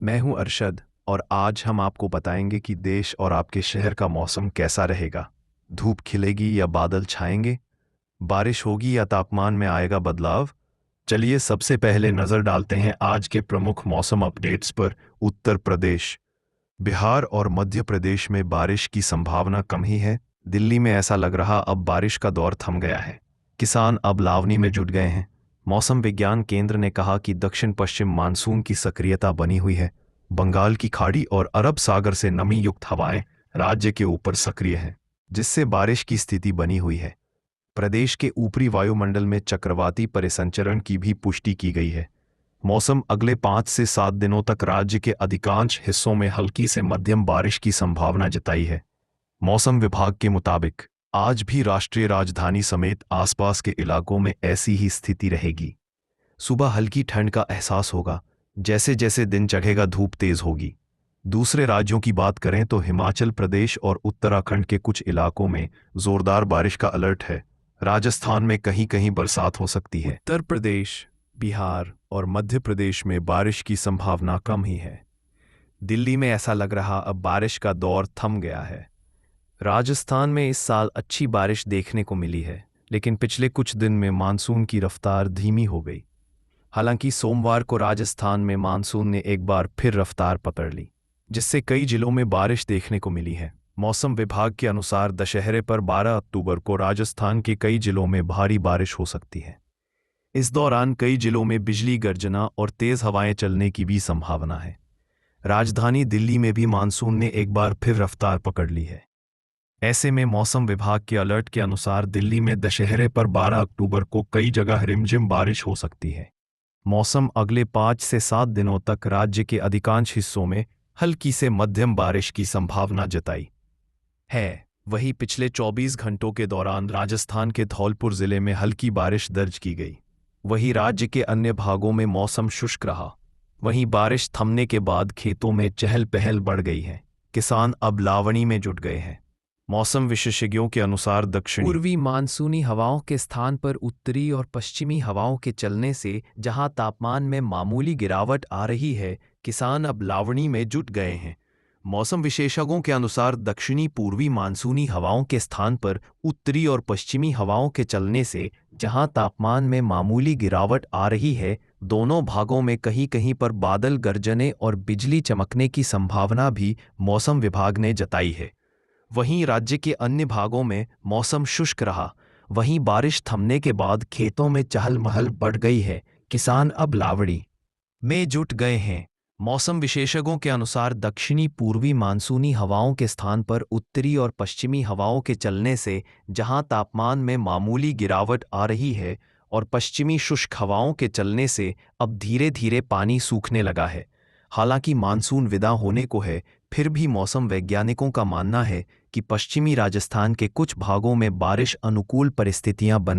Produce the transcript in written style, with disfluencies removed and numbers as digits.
मैं हूं अरशद और आज हम आपको बताएंगे कि देश और आपके शहर का मौसम कैसा रहेगा। धूप खिलेगी या बादल छाएंगे, बारिश होगी या तापमान में आएगा बदलाव। चलिए सबसे पहले नजर डालते हैं आज के प्रमुख मौसम अपडेट्स पर। उत्तर प्रदेश, बिहार और मध्य प्रदेश में बारिश की संभावना कम ही है। दिल्ली में ऐसा लग रहा अब बारिश का दौर थम गया है। किसान अब लावनी में जुट गए हैं। मौसम विज्ञान केंद्र ने कहा कि दक्षिण पश्चिम मानसून की सक्रियता बनी हुई है। बंगाल की खाड़ी और अरब सागर से नमी युक्त हवाएं राज्य के ऊपर सक्रिय हैं, जिससे बारिश की स्थिति बनी हुई है। प्रदेश के ऊपरी वायुमंडल में चक्रवाती परिसंचरण की भी पुष्टि की गई है। मौसम अगले 5 से 7 दिनों तक राज्य के अधिकांश हिस्सों में हल्की से मध्यम बारिश की संभावना जताई है। मौसम विभाग के मुताबिक आज भी राष्ट्रीय राजधानी समेत आसपास के इलाकों में ऐसी ही स्थिति रहेगी। सुबह हल्की ठंड का एहसास होगा, जैसे जैसे दिन चढ़ेगा धूप तेज होगी। दूसरे राज्यों की बात करें तो हिमाचल प्रदेश और उत्तराखंड के कुछ इलाकों में जोरदार बारिश का अलर्ट है। राजस्थान में कहीं कहीं बरसात हो सकती है। उत्तर प्रदेश, बिहार और मध्य प्रदेश में बारिश की संभावना कम ही है। दिल्ली में ऐसा लग रहा अब बारिश का दौर थम गया है। राजस्थान में इस साल अच्छी बारिश देखने को मिली है, लेकिन पिछले कुछ दिन में मानसून की रफ्तार धीमी हो गई। हालांकि सोमवार को राजस्थान में मानसून ने एक बार फिर रफ्तार पकड़ ली, जिससे कई जिलों में बारिश देखने को मिली है। मौसम विभाग के अनुसार दशहरे पर 12 अक्टूबर को राजस्थान के कई जिलों में भारी बारिश हो सकती है। इस दौरान कई जिलों में बिजली गर्जना और तेज हवाएं चलने की भी संभावना है। राजधानी दिल्ली में भी मानसून ने एक बार फिर रफ्तार पकड़ ली है। ऐसे में मौसम विभाग के अलर्ट के अनुसार दिल्ली में दशहरे पर 12 अक्टूबर को कई जगह रिमझिम बारिश हो सकती है। मौसम अगले 5 से 7 दिनों तक राज्य के अधिकांश हिस्सों में हल्की से मध्यम बारिश की संभावना जताई है। वहीं पिछले 24 घंटों के दौरान राजस्थान के धौलपुर जिले में हल्की बारिश दर्ज की गई। वहीं राज्य के अन्य भागों में मौसम शुष्क रहा। वहीं बारिश थमने के बाद खेतों में चहल पहल बढ़ गई है। किसान अब लावणी में जुट गए हैं। मौसम विशेषज्ञों के अनुसार दक्षिणी पूर्वी मानसूनी हवाओं के स्थान पर उत्तरी और पश्चिमी हवाओं के चलने से जहां तापमान में मामूली गिरावट आ रही है, किसान अब लावणी में जुट गए हैं। मौसम विशेषज्ञों के अनुसार दक्षिणी पूर्वी मानसूनी हवाओं के स्थान पर उत्तरी और पश्चिमी हवाओं के चलने से जहां तापमान में मामूली गिरावट आ रही है, दोनों भागों में कहीं कहीं पर बादल गरजने और बिजली चमकने की संभावना भी मौसम विभाग ने जताई है। वहीं राज्य के अन्य भागों में मौसम शुष्क रहा। वहीं बारिश थमने के बाद खेतों में चहल महल बढ़ गई है। किसान अब लावड़ी में जुट गए हैं। मौसम विशेषज्ञों के अनुसार दक्षिणी पूर्वी मानसूनी हवाओं के स्थान पर उत्तरी और पश्चिमी हवाओं के चलने से जहां तापमान में मामूली गिरावट आ रही है और पश्चिमी शुष्क हवाओं के चलने से अब धीरे धीरे पानी सूखने लगा है। हालांकि मानसून विदा होने को है, फिर भी मौसम वैज्ञानिकों का मानना है कि पश्चिमी राजस्थान के कुछ भागों में बारिश अनुकूल परिस्थितियां बन रही